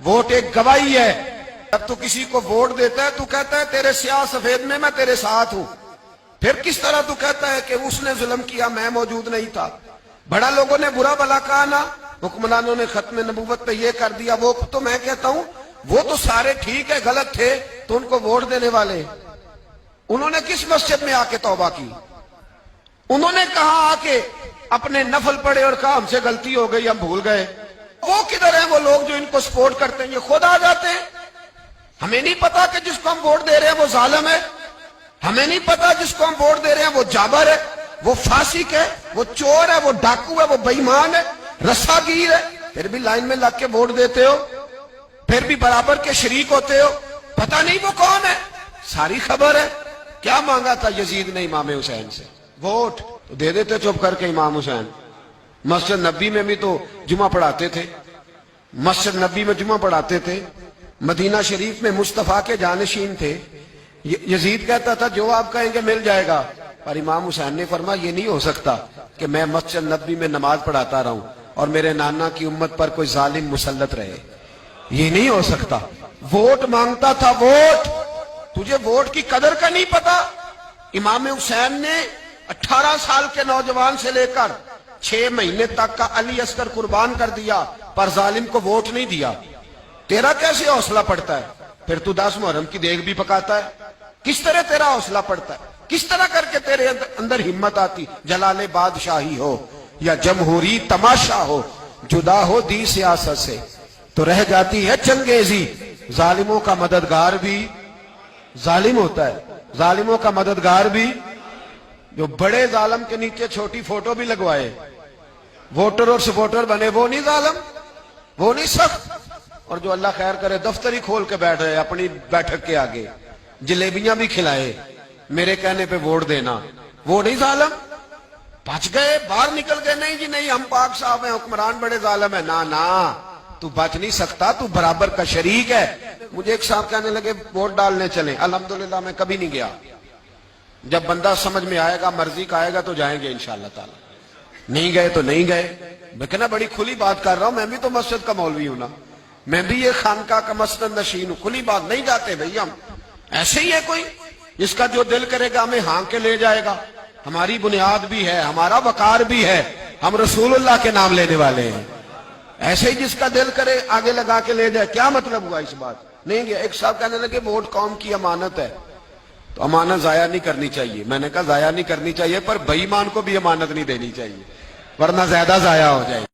Vote ایک گواہی ہے. جب تو کسی کو ووٹ دیتا ہے تو کہتا ہے تیرے سیاہ سفید میں تیرے ساتھ ہوں. پھر کس طرح تو کہتا ہے کہ اس نے ظلم کیا میں موجود نہیں تھا. بڑا لوگوں نے برا بلا کہا نا, حکمرانوں نے ختم نبوت پہ یہ کر دیا وہ, تو میں کہتا ہوں وہ تو سارے ٹھیک ہے, غلط تھے تو ان کو ووٹ دینے والے. انہوں نے کس مسجد میں آ کے توبہ کی؟ انہوں نے کہا آ کے اپنے نفل پڑھے اور کہا ہم سے غلطی ہو گئی ہم بھول گئے. وہ کدھر ہیں وہ لوگ جو ان کو سپورٹ کرتے ہیں؟ یہ خود آ جاتے ہیں. ہمیں نہیں پتا کہ جس کو ہم ووٹ دے رہے ہیں وہ ظالم ہے. ہمیں نہیں پتا جس کو ہم ووٹ دے رہے ہیں وہ جابر ہے, وہ فاسق ہے, وہ چور ہے, وہ ڈاکو ہے, وہ بے ایمان ہے, رسا گیر ہے. پھر بھی لائن میں لگ کے ووٹ دیتے ہو, پھر بھی برابر کے شریک ہوتے ہو. پتہ نہیں وہ کون ہے, ساری خبر ہے. کیا مانگا تھا یزید نے امام حسین سے؟ ووٹ. تو دے دیتے چپ کر کے امام حسین. مسجد نبی میں بھی تو جمعہ پڑھاتے تھے, مسجد نبی میں جمعہ پڑھاتے تھے, مدینہ شریف میں مصطفیٰ کے جانشین تھے. یزید کہتا تھا جو آپ کہیں گے مل جائے گا, پر امام حسین نے فرمایا یہ نہیں ہو سکتا کہ میں مسجد نبی میں نماز پڑھاتا رہوں اور میرے نانا کی امت پر کوئی ظالم مسلط رہے. یہ نہیں ہو سکتا. ووٹ مانگتا تھا, ووٹ. تجھے ووٹ کی قدر کا نہیں پتا؟ امام حسین نے 18 سال کے نوجوان سے لے کر 6 مہینے تک کا علی اصغر قربان کر دیا, پر ظالم کو ووٹ نہیں دیا. تیرا کیسے حوصلہ پڑتا ہے؟ پھر تو 10 محرم کی دیگ بھی پکاتا ہے. کس طرح تیرا حوصلہ پڑتا ہے؟ کس طرح کر کے تیرے اندر ہمت آتی؟ جلال بادشاہی ہو یا جمہوری تماشا ہو, جدا ہو دی سیاست سے تو رہ جاتی ہے چنگیزی. ظالموں کا مددگار بھی ظالم ہوتا ہے, ظالموں کا مددگار بھی. جو بڑے ظالم کے نیچے چھوٹی فوٹو بھی لگوائے, ووٹر اور سپورٹر بنے, وہ نہیں ظالم, وہ نہیں سخت. اور جو اللہ خیر کرے دفتر ہی کھول کے بیٹھ رہے اپنی بیٹھک کے آگے, جلیبیاں بھی کھلائے, میرے کہنے پہ ووٹ دینا, وہ نہیں ظالم. بچ گئے, باہر نکل گئے, نہیں جی نہیں ہم پاک صاحب ہیں, حکمران بڑے ظالم ہیں. نا تو بچ نہیں سکتا, تو برابر کا شریک ہے. مجھے ایک صاحب کہنے لگے ووٹ ڈالنے چلیں. الحمدللہ میں کبھی نہیں گیا. جب بندہ سمجھ میں آئے گا, مرضی کا آئے گا تو جائیں گے انشاءاللہ تعالی. نہیں گئے تو نہیں گئے. میں کہنا بڑی کھلی بات کر رہا ہوں, میں بھی تو مسجد کا مولوی ہوں نا, میں بھی یہ خانقاہ کا مسند نشین ہوں. کھلی بات نہیں جاتے بھئی ہم. ایسے ہی ہے کوئی جس کا جو دل کرے گا ہمیں ہانک کے لے جائے گا. ہماری بنیاد بھی ہے, ہمارا وقار بھی ہے, ہم رسول اللہ کے نام لینے والے ہیں. ایسے ہی جس کا دل کرے آگے لگا کے لے جائے. کیا مطلب ہوا اس بات؟ نہیں گیا. ایک صاحب کہنے لگے ووٹ قوم کی امانت ہے, تو امانت ضائع نہیں کرنی چاہیے. میں نے کہا ضائع نہیں کرنی چاہیے, پر بے ایمان کو بھی امانت نہیں دینی چاہیے, ورنہ زیادہ ضائع ہو جائے.